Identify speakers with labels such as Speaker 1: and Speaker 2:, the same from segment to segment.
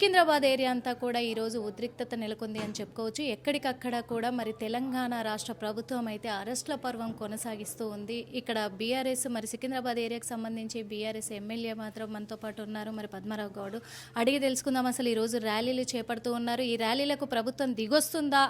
Speaker 1: Secunderabad area అంతా కూడా ఈరోజు ఉద్రిక్తత నెలకొంది అని చెప్పుకోవచ్చు. ఎక్కడికక్కడ కూడా మరి తెలంగాణ రాష్ట్ర ప్రభుత్వం అయితే అరెస్టుల పర్వం కొనసాగిస్తూ ఉంది. ఇక్కడ బీఆర్ఎస్ మరి సికింద్రాబాద్ ఏరియాకి సంబంధించి బీఆర్ఎస్ ఎమ్మెల్యే మాత్రం మనతో పాటు ఉన్నారు. మరి పద్మారావు గౌడ్ అడిగి తెలుసుకుందాం. అసలు ఈరోజు ర్యాలీలు చేపడుతూ ఉన్నారు. ఈ ర్యాలీలకు ప్రభుత్వం దిగొస్తుందా,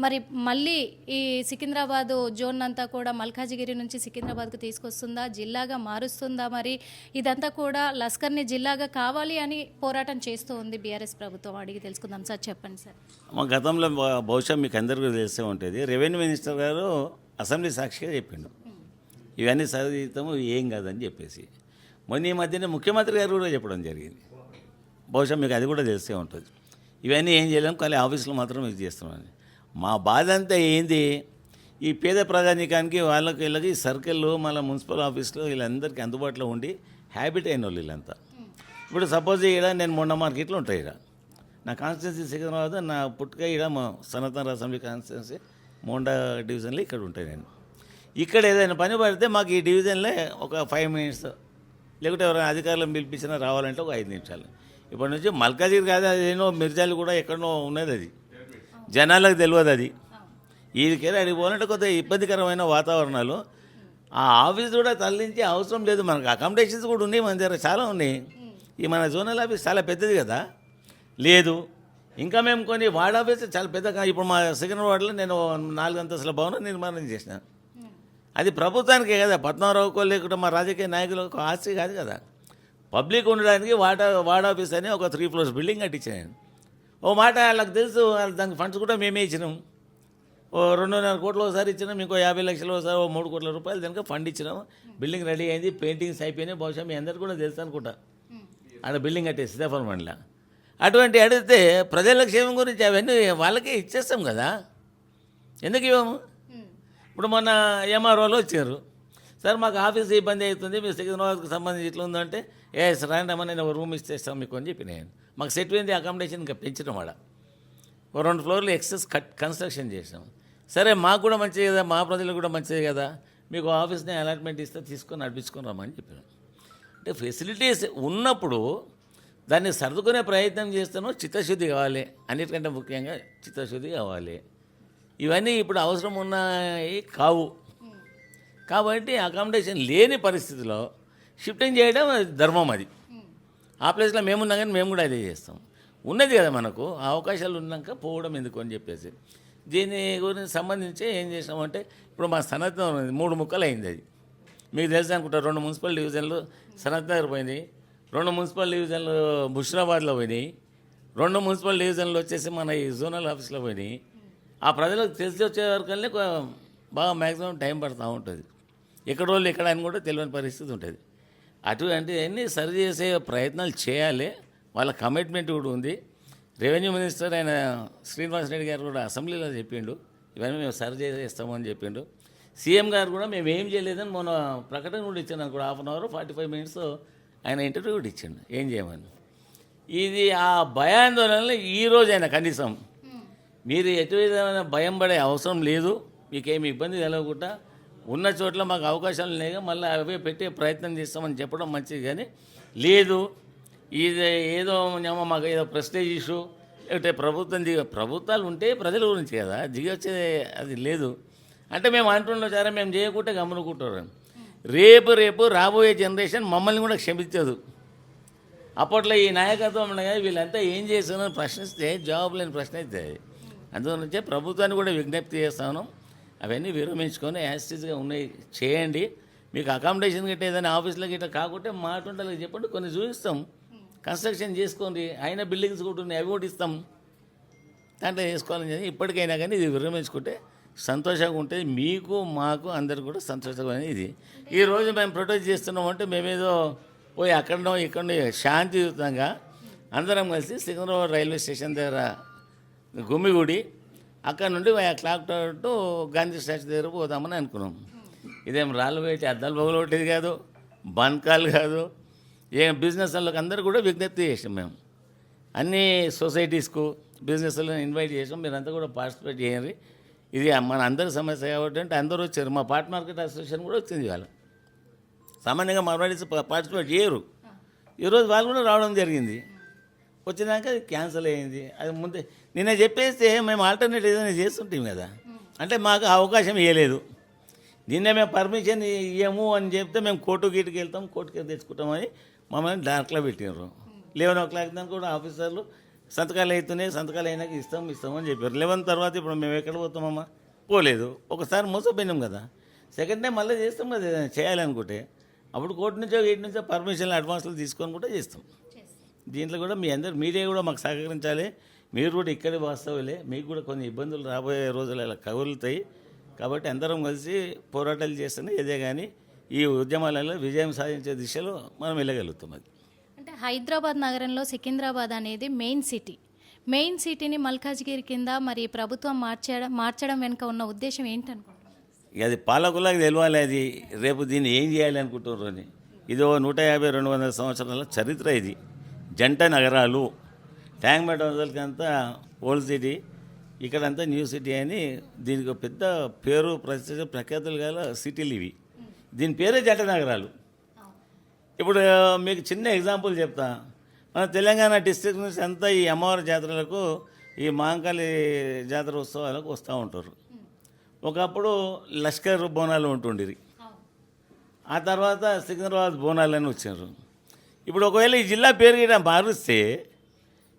Speaker 1: మరి మళ్ళీ ఈ సికింద్రాబాద్ జోన్ అంతా కూడా మల్కాజిగిరి నుంచి సికింద్రాబాద్కు తీసుకొస్తుందా, జిల్లాగా మారుస్తుందా, మరి ఇదంతా కూడా లస్కర్ని జిల్లాగా కావాలి అని పోరాటం చేస్తూ ఉంది బీఆర్ఎస్ ప్రభుత్వం. అడిగి తెలుసుకుందాం. సార్ చెప్పండి సార్.
Speaker 2: మా గతంలో బహుశా మీకు అందరికీ తెలిసే ఉంటుంది, రెవెన్యూ మినిస్టర్ గారు అసెంబ్లీ సాక్షిగా చెప్పిండు ఇవన్నీ చదివితాము ఏం కాదని చెప్పేసి. మొన్న ఈ మధ్యనే ముఖ్యమంత్రి గారు కూడా చెప్పడం జరిగింది. బహుశా మీకు అది కూడా తెలిసే ఉంటుంది. ఇవన్నీ ఏం చేయలేము, కానీ ఆఫీసులో మాత్రం ఇది చేస్తున్నామని. మా బాధ అంతా ఏంది, ఈ పేద ప్రజానీకానికి వాళ్ళకి వీళ్ళకి సర్కిల్లో మళ్ళీ మున్సిపల్ ఆఫీస్లో వీళ్ళందరికీ అందుబాటులో ఉండి హ్యాబిట్ అయిన వాళ్ళు వీళ్ళంతా. ఇప్పుడు సపోజ్ ఇక్కడ నేను మొండ మార్కెట్లో ఉంటాయి. ఇక్కడ నా కాన్స్టిట్యున్సీ సికింద్రాబాద్, నా పుట్టుక ఇక్కడ మా సనాతన అసెంబ్లీ కాన్స్టిట్యున్సీ మోండా డివిజన్లో ఇక్కడ ఉంటాయి. నేను ఇక్కడ ఏదైనా పని పడితే మాకు ఈ డివిజన్లో ఒక 5 మినిట్స్, లేకుంటే ఎవరైనా అధికారులను పిలిపించినా రావాలంటే ఒక 5 నిమిషాలు. ఇప్పటి నుంచి మల్కాజిగిరి కాదు, అదేనో మిర్జాలు కూడా ఎక్కడనో ఉన్నది, అది జనాలకు తెలియదు. అది ఈదికెళ్ళి అడిగి పోవాలంటే కొద్దిగా ఇబ్బందికరమైన వాతావరణాలు. ఆ ఆఫీస్ కూడా తరలించే అవసరం లేదు. మనకు అకామిడేషన్స్ కూడా ఉన్నాయి, మన దగ్గర చాలా ఉన్నాయి. ఈ మన జోనల్ ఆఫీస్ చాలా పెద్దది కదా, లేదు. ఇంకా మేము కొన్ని వార్డ్ ఆఫీస్ చాలా పెద్దగా. ఇప్పుడు మా సికింద్రాబాద్లో నేను 4 అంతస్తుల భవనం నిర్మాణం చేసిన. అది ప్రభుత్వానికే కదా, పద్మారావుకో లేకుంటే మా రాజకీయ నాయకులకు ఆస్తి కాదు కదా. పబ్లిక్ ఉండడానికి వార్డ్ ఆఫీస్ అని ఒక 3 floors బిల్డింగ్ కట్టించాను. ఓ మాట వాళ్ళకి తెలుసు, దానికి ఫండ్స్ కూడా మేమే ఇచ్చినాం. ఓ 2.5 కోట్లు ఒకసారి ఇచ్చినాం, ఇంకో 50 లక్షలు ఒకసారి, ఓ 3 కోట్ల రూపాయలు దానికి ఫండ్ ఇచ్చినాం. బిల్డింగ్ రెడీ అయింది, పెయింటింగ్స్ అయిపోయినాయి. బహుశా మీ అందరికీ కూడా తెలుసు అనుకుంటా, ఆడ బిల్డింగ్ కట్టేసి సీతాఫలమండల. అటువంటి అడిగితే ప్రజల క్షేమం గురించి అవన్నీ వాళ్ళకే ఇచ్చేస్తాం కదా, ఎందుకు ఇవ్వము? ఇప్పుడు మొన్న ఎంఆర్ఓలో వచ్చారు, సార్ మాకు ఆఫీస్ ఇబ్బంది అవుతుంది, మీరు సికింద్రాబాద్కి సంబంధించి ఇట్లా ఉందంటే, రాండి అమ్మ నేను రూమ్ ఇచ్చేస్తాం మీకు అని చెప్పి నేను మాకు సెట్ అయింది. అకామిడేషన్ ఇంకా పెంచడం వాడ ఓ 2 ఫ్లోర్లు ఎక్సెస్ కన్స్ట్రక్షన్ చేసాం. సరే మాకు కూడా మంచిది కదా, మా ప్రజలకు కూడా మంచిది కదా, మీకు ఆఫీస్ని అలాట్మెంట్ ఇస్తే తీసుకొని నడిపించుకొని రమ్మని చెప్పాను. అంటే ఫెసిలిటీస్ ఉన్నప్పుడు దాన్ని సర్దుకునే ప్రయత్నం చేస్తానో చిత్తశుద్ధి కావాలి. అన్నిటికంటే ముఖ్యంగా చిత్తశుద్ధి కావాలి. ఇవన్నీ ఇప్పుడు అవసరం ఉన్నాయి కావు. కాబట్టి అకామిడేషన్ లేని పరిస్థితిలో షిఫ్టింగ్ చేయడం ధర్మం. అది ఆ ప్లేస్లో మేమున్నా కానీ మేము కూడా అదే చేస్తాం. ఉన్నది కదా మనకు అవకాశాలు ఉన్నాక పోవడం ఎందుకు అని చెప్పేసి దీని గురించి సంబంధించి ఏం చేసామంటే, ఇప్పుడు మా సనత్ 3 ముక్కలు అయింది. అది మీకు తెలుసు అనుకుంటా. 2 మున్సిపల్ డివిజన్లు సనత్ నగర్ పోయినాయి, 2 మున్సిపల్ డివిజన్లు బుషరాబాద్లో పోయినాయి, 2 మున్సిపల్ డివిజన్లు వచ్చేసి మన ఈ జోనల్ ఆఫీస్లో పోయినాయి. ఆ ప్రజలకు తెలిసి వచ్చే వరకల్నే బాగా మ్యాక్సిమం టైం పడుతూ ఉంటుంది. ఎక్కడ వాళ్ళు ఎక్కడ అని కూడా తెలియని పరిస్థితి ఉంటుంది. అటువంటి అన్నీ సరి చేసే ప్రయత్నాలు చేయాలి. వాళ్ళ కమిట్మెంట్ కూడా ఉంది. రెవెన్యూ మినిస్టర్ అయిన శ్రీనివాస్ రెడ్డి గారు కూడా అసెంబ్లీలో చెప్పిండు, ఇవన్నీ మేము సరి చేస్తామని చెప్పిండు. సీఎం గారు కూడా మేము ఏం చేయలేదని మొన్న ప్రకటన కూడా ఇచ్చాను అనుకో. 1/2 hour 45 minutes ఆయన ఇంటర్వ్యూ కూడా ఇచ్చిండు ఏం చేయమని. ఇది ఆ భయాందోళనలు ఈరోజైనా కనీసం మీరు ఎటు విధమైన భయం పడే అవసరం లేదు. మీకేమి ఇబ్బంది కలగకుండా ఉన్న చోట్ల మాకు అవకాశాలు లేక మళ్ళీ అవే పెట్టే ప్రయత్నం చేస్తామని చెప్పడం మంచిది. కానీ లేదు ఇది ఏదో మాకు ఏదో ప్రెస్టేజ్ ఇష్యూ, లేకపోతే ప్రభుత్వాలు ఉంటే ప్రజల గురించి కదా దిగొచ్చే, అది లేదు. అంటే మేము అంటున్నాం సరే మేము చేయకుంటే గమనుకుంటారు. రేపు రాబోయే జనరేషన్ మమ్మల్ని కూడా క్షమించదు. అప్పట్లో ఈ నాయకత్వం ఉండగా వీళ్ళంతా ఏం చేస్తున్నారని ప్రశ్నిస్తే జవాబు లేని ప్రశ్న అవుతుంది. అందుగురించే ప్రభుత్వాన్ని కూడా విజ్ఞప్తి చేస్తాను, అవన్నీ విరమించుకొని యాస్టీస్గా ఉన్నాయి చేయండి. మీకు అకామిడేషన్ గిట్ట ఏదైనా ఆఫీస్లో గిట్ట కాకుంటే మాటుంటానికి చెప్పండి, కొన్ని చూపిస్తాం, కన్స్ట్రక్షన్ చేసుకోండి. అయినా బిల్డింగ్స్ కూడా ఉన్నాయి, అవి కూడా ఇస్తాం, దాంట్లో చేసుకోవాలని చెప్పి ఇప్పటికైనా కానీ ఇది విరమించుకుంటే సంతోషంగా ఉంటుంది. మీకు మాకు అందరికి కూడా సంతోషంగా ఇది. ఈరోజు మేము ప్రొటెస్ట్ చేస్తున్నామంటే మేమేదో పోయి అక్కడనో ఇక్కడనో శాంతియుతంగా అందరం కలిసి సికింద్రాబాద్ రైల్వే స్టేషన్ దగ్గర గుమ్మిగూడి అక్కడ నుండి clock tower to Gandhi statue దగ్గర పోదామని అనుకున్నాం. ఇదేం రాళ్ళు పెట్టి అద్దాలు పగలగొట్టేది కాదు, బంకాలు కాదు. ఏం బిజినెస్ వాళ్ళకి అందరూ కూడా విజ్ఞప్తి చేసాం. మేము అన్ని సొసైటీస్కు బిజినెస్ వాళ్ళని ఇన్వైట్ చేసాం, మీరంతా కూడా పార్టిసిపేట్ చేయండి. ఇది మన అందరి సమస్య కాబట్టి అంటే అందరూ వచ్చారు. మా పార్ట్ మార్కెట్ అసోసియేషన్ కూడా వచ్చింది. వాళ్ళు సామాన్యంగా మార్వాడీస్ పార్టిసిపేట్ చేయరు, ఈరోజు వాళ్ళు కూడా రావడం జరిగింది. వచ్చినాక అది క్యాన్సిల్ అయింది. అది ముందే నిన్న చెప్పేస్తే మేము ఆల్టర్నేట్ ఏదైనా చేస్తుంటాం కదా, అంటే మాకు ఆ అవకాశం ఇవ్వలేదు. నిన్నే మేము పర్మిషన్ ఇవ్వము అని చెప్తే మేము కోర్టు గీటుకి వెళ్తాం, కోర్టుకి తెచ్చుకుంటామని మమ్మల్ని డార్క్లో పెట్టినారు. 11 దాకా కూడా ఆఫీసర్లు సంతకాలు అవుతున్నాయి, సంతకాలు అయినాక ఇస్తామని చెప్పారు. 11 తర్వాత ఇప్పుడు మేము ఎక్కడ పోతామమ్మా? పోలేదు. ఒకసారి మోసపోయినాం కదా, సెకండ్ టైం మళ్ళీ చేస్తాం కదా ఏదైనా చేయాలనుకుంటే. అప్పుడు కోర్టు నుంచో వీటి నుంచో పర్మిషన్లు అడ్వాన్స్లు తీసుకొని కూడా చేస్తాం. దీంట్లో కూడా మీ అందరు మీడియా కూడా మాకు సహకరించాలి. మీరు కూడా ఇక్కడి వాస్తవులే, మీకు కూడా కొన్ని ఇబ్బందులు రాబోయే రోజులు ఇలా కగులుతాయి. కాబట్టి అందరం కలిసి పోరాటాలు చేస్తేనే ఇదే కానీ ఈ ఉద్యమాలలో విజయం సాధించే దిశలో మనం వెళ్ళగలుగుతాం. అది
Speaker 1: అంటే హైదరాబాద్ నగరంలో సికింద్రాబాద్ అనేది మెయిన్ సిటీని మల్కాజ్గిరి కింద మరి ప్రభుత్వం మార్చడం వెనుక ఉన్న ఉద్దేశం ఏంటనుకుంటున్నారు?
Speaker 2: ఇక అది పాలకులకు తెలియాలి. అది రేపు దీన్ని ఏం చేయాలి అనుకుంటున్నారు అని. ఇదో 150-200 సంవత్సరాల చరిత్ర. ఇది జంట నగరాలు. ట్యాంక్ బండ్ వదలకంతా ఓల్డ్ సిటీ, ఇక్కడంతా న్యూ సిటీ అని దీనికి ఒక పెద్ద పేరు ప్రఖ్యాతులు గల సిటీలు ఇవి. దీని పేరే జంట నగరాలు. ఇప్పుడు మీకు చిన్న ఎగ్జాంపుల్ చెప్తా. మన తెలంగాణ డిస్ట్రిక్ట్ నుంచి అంతా ఈ అమ్మవారి జాతరలకు, ఈ మహంకాళి జాతర ఉత్సవాలకు వస్తూ ఉంటారు. ఒకప్పుడు లష్కర్ బోనాలు ఉంటుండేవి, ఆ తర్వాత సికింద్రాబాద్ బోనాలని వచ్చారు. ఇప్పుడు ఒకవేళ ఈ జిల్లా పేరు కూడా మారుస్తే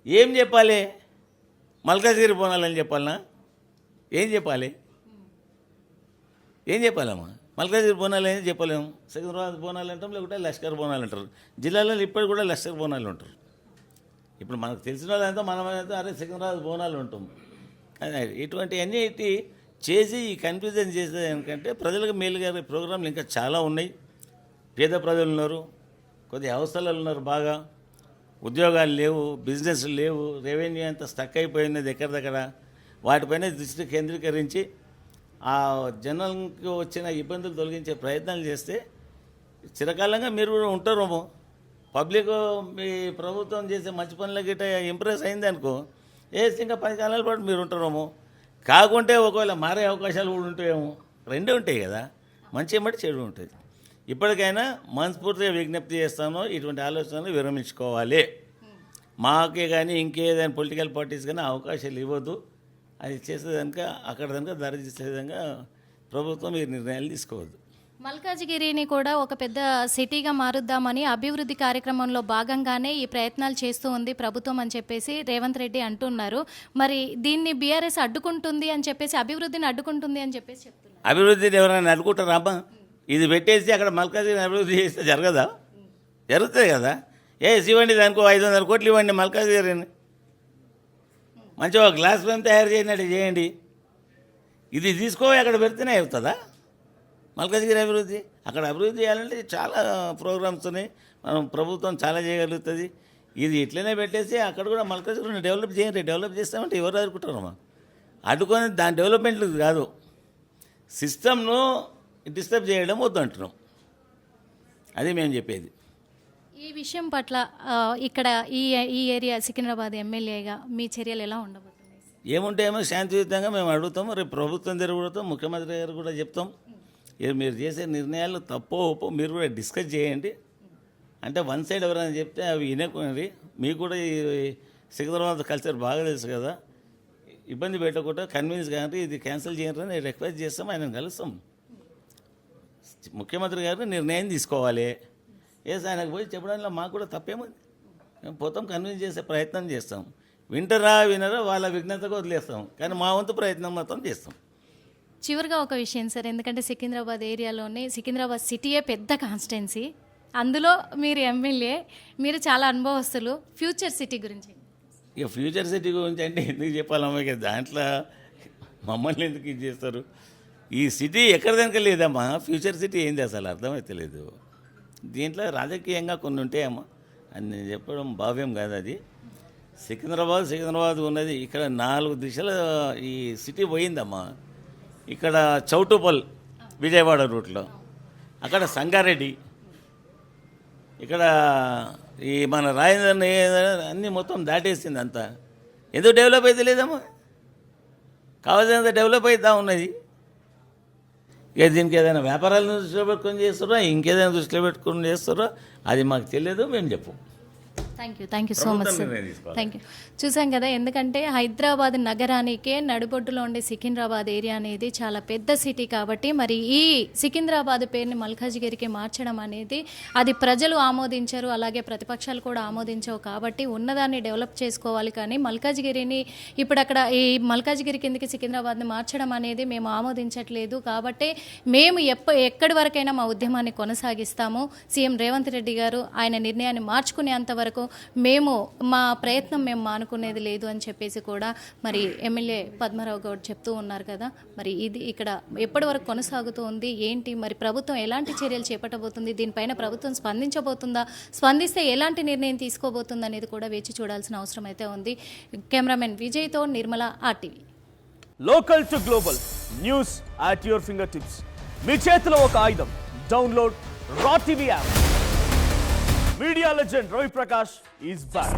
Speaker 2: ఏం చెప్పాలి? మల్కాజ్గిరి బోనాలని చెప్పాలనా? ఏం చెప్పాలమ్మా? మల్కాజ్గిరి బోనాలు ఏం చెప్పలేము. సికింద్రాబాద్ బోనాలు అంటాం, లేకుంటే లష్కర్ బోనాలు అంటారు. జిల్లాలలో ఇప్పటికి కూడా లష్కర్ బోనాలు ఉంటారు. ఇప్పుడు మనకు తెలిసిన వాళ్ళంతా మనమైతే అరే సికింద్రాబాద్ బోనాలు ఉంటాం. ఇటువంటివన్నీ చేసి ఈ కన్ఫ్యూజన్ చేసేది ఎందుకంటే ప్రజలకు మేలుగా ప్రోగ్రాంలు ఇంకా చాలా ఉన్నాయి. పేద ప్రజలు ఉన్నారు, కొద్ది అవసరాలు ఉన్నారు, బాగా ఉద్యోగాలు లేవు, బిజినెస్ లేవు, రెవెన్యూ అంతా స్టక్ అయిపోయినది ఎక్కడిదక్కడ. వాటిపైన దృష్టి కేంద్రీకరించి ఆ జనానికి వచ్చిన ఇబ్బందులు తొలగించే ప్రయత్నాలు చేస్తే చిరకాలంగా మీరు కూడా ఉంటారేమో. పబ్లిక్ మీ ప్రభుత్వం చేసే మంచి పనుల గిట్ట ఇంప్రెస్ అయింది అనుకో, ఇంకా 10 కాలాల పాటు మీరు ఉంటారేమో. కాకుంటే ఒకవేళ మారే అవకాశాలు కూడా ఉంటాయేమో. రెండే ఉంటాయి కదా, మంచి ఏమంటే చెడు ఉంటుంది. ఇప్పటికైనా మనస్ఫూర్తిగా విజ్ఞప్తి చేస్తాను, ఇటువంటి ఆలోచనలు విరమించుకోవాలి. మాకే కానీ ఇంకేదైనా పొలిటికల్ పార్టీస్ కానీ అవకాశాలు ఇవ్వద్దు. అది చేసేదానిక అక్కడ దానిక దారి చేసే విధంగా ప్రభుత్వం ఈ నిర్ణయాలు తీసుకోవద్దు.
Speaker 1: మల్కాజ్గిరిని కూడా ఒక పెద్ద సిటీగా మారుద్దామని అభివృద్ధి కార్యక్రమంలో భాగంగానే ఈ ప్రయత్నాలు చేస్తూ ఉంది ప్రభుత్వం అని చెప్పేసి రేవంత్ రెడ్డి అంటున్నారు. మరి దీన్ని బీఆర్ఎస్ అడ్డుకుంటుంది అని చెప్పేసి, అభివృద్ధిని అడ్డుకుంటుంది అని చెప్పేసి చెప్తున్నారు.
Speaker 2: అభివృద్ధిని ఎవరైనా అడ్డుకుంటారా అమ్మా? ఇది పెట్టేసి అక్కడ మల్కాజ్గిరిని అభివృద్ధి చేస్తే జరగదా? జరుగుతుంది కదా. ఇవ్వండి దానికో 500 కోట్లు ఇవ్వండి మల్కాజ్గిరిని, మంచిగా ఒక గ్లాస్ ఫ్రేమ్ తయారు చేసినట్టు చేయండి. ఇది తీసుకోవాలి అక్కడ పెడితేనే అవుతుందా మల్కాజ్గిరి అభివృద్ధి? అక్కడ అభివృద్ధి చేయాలంటే చాలా ప్రోగ్రామ్స్ ఉన్నాయి, మనం ప్రభుత్వం చాలా చేయగలుగుతుంది. ఇది ఇట్లనే పెట్టేసి అక్కడ కూడా మల్కాజ్గిరిని డెవలప్ చేయండి. డెవలప్ చేస్తామంటే ఎవరు అడుగుకుంటారమ్మా? అడ్డుకొని దాని డెవలప్మెంట్లు కాదు, సిస్టమ్ను డిస్టర్బ్ చేయడం వద్దు అంటున్నాం. అది మేము చెప్పేది.
Speaker 1: ఈ విషయం పట్ల ఇక్కడ ఈ ఏరియా సికింద్రాబాద్ ఎమ్మెల్యేగా మీ చర్యలు ఎలా ఉండబోతున్నాయి?
Speaker 2: ఏముంటాయేమో శాంతియుతంగా మేము అడుగుతాము. రేపు ప్రభుత్వం తిరుగుతాం, ముఖ్యమంత్రి గారు కూడా చెప్తాం. మీరు చేసే నిర్ణయాలు తప్పో ఒప్పో మీరు కూడా డిస్కస్ చేయండి. అంటే వన్ సైడ్ ఎవరైనా చెప్తే అవి వినకుని, మీకు కూడా ఈ సికింద్రాబాద్ కల్చర్ బాగా తెలుసు కదా, ఇబ్బంది పెట్టకుండా కన్విన్స్ కానీ ఇది క్యాన్సిల్ చేయాలని రిక్వెస్ట్ చేస్తాం. ఆయన కలుస్తాం. ముఖ్యమంత్రి గారు నిర్ణయం తీసుకోవాలి. ఆయనకు పోయి చెప్పడంలో మాకు కూడా తప్పేముంది? మేము పోతాం, కన్విన్స్ చేసే ప్రయత్నం చేస్తాం. వినరా వాళ్ళ విఘ్నతగా వదిలేస్తాం, కానీ మా వంతు ప్రయత్నం మాత్రం చేస్తాం.
Speaker 1: చివరిగా ఒక విషయం సార్, ఎందుకంటే సికింద్రాబాద్ ఏరియాలోనే సికింద్రాబాద్ సిటీయే పెద్ద కాన్స్టిట్యున్సీ, అందులో మీరు ఎమ్మెల్యే, మీరు చాలా అనుభవస్తులు. ఫ్యూచర్ సిటీ గురించి
Speaker 2: ఇక ఫ్యూచర్ సిటీ గురించి అంటే ఎందుకు చెప్పాలమ్మా? ఇక దాంట్లో మమ్మల్ని ఎందుకు ఇది చేస్తారు? ఈ సిటీ ఎక్కడిదానిక లేదమ్మా. ఫ్యూచర్ సిటీ ఏంది అసలు అర్థమైతే లేదు. దీంట్లో రాజకీయంగా కొన్ని ఉంటాయమ్మా, అని నేను చెప్పడం భావ్యం కాదు. అది సికింద్రాబాద్ ఉన్నది. ఇక్కడ 4 దిశల ఈ సిటీ పోయిందమ్మా. ఇక్కడ చౌటుపల్ విజయవాడ రూట్లో, అక్కడ సంగారెడ్డి, ఇక్కడ ఈ మన రాజేంద్ర అన్నీ మొత్తం దాటేసింది అంతా. ఎందుకు డెవలప్ అయితే లేదమ్మా? కావాల్సినంత డెవలప్ అవుతా ఉన్నది. ఇక దీనికి ఏదైనా వ్యాపారాలను దృష్టిలో పెట్టుకొని చేస్తారో, ఇంకేదైనా దృష్టిలో పెట్టుకొని చేస్తారో అది మాకు తెలియదు, మేము చెప్పు.
Speaker 1: థ్యాంక్ యూ సో మచ్
Speaker 2: ప్రభుత్వం
Speaker 1: సార్.
Speaker 2: నిర్ణయం తీసుకోవాలి.
Speaker 1: Thank you. చూసాం కదా, ఎందుకంటే హైదరాబాద్ నగరానికే నడిబొడ్డులో ఉండే సికింద్రాబాద్ ఏరియా అనేది చాలా పెద్ద సిటీ కాబట్టి మరి ఈ సికింద్రాబాద్ పేరుని మల్కాజ్గిరికి మార్చడం అనేది అది ప్రజలు ఆమోదించరు, అలాగే ప్రతిపక్షాలు కూడా ఆమోదించవు కాబట్టి ఉన్నదాన్ని డెవలప్ చేసుకోవాలి. కానీ మల్కాజ్గిరిని ఇప్పుడు అక్కడ ఈ మల్కాజ్గిరి కిందకి సికింద్రాబాద్ని మార్చడం అనేది మేము ఆమోదించట్లేదు. కాబట్టి మేము ఎక్కడి వరకైనా మా ఉద్యమాన్ని కొనసాగిస్తాము. సీఎం రేవంత్ రెడ్డి గారు ఆయన నిర్ణయాన్ని మార్చుకునేంత వరకు మేము మా ప్రయత్నం మేము మానుకునేది లేదు అని చెప్పేసి కూడా మరి ఎమ్మెల్యే పద్మారావు గౌడ్ చెప్తూ ఉన్నారు కదా. మరి ఇది ఇక్కడ ఎప్పటి వరకు కొనసాగుతూ ఉంది ఏంటి, మరి ప్రభుత్వం ఎలాంటి చర్యలు చేపట్టబోతుంది, దీనిపైన ప్రభుత్వం స్పందించబోతుందా, స్పందిస్తే ఎలాంటి నిర్ణయం తీసుకోబోతుంది అనేది కూడా వేచి చూడాల్సిన అవసరం అయితే ఉంది. కెమెరామెన్ విజయ్తో Nirmala, RTV.
Speaker 3: Local to global news at your finger tips. మీ చేతిలో ఒక ఆయుధం. Download raw TV app. Media legend Ravi Prakash is back.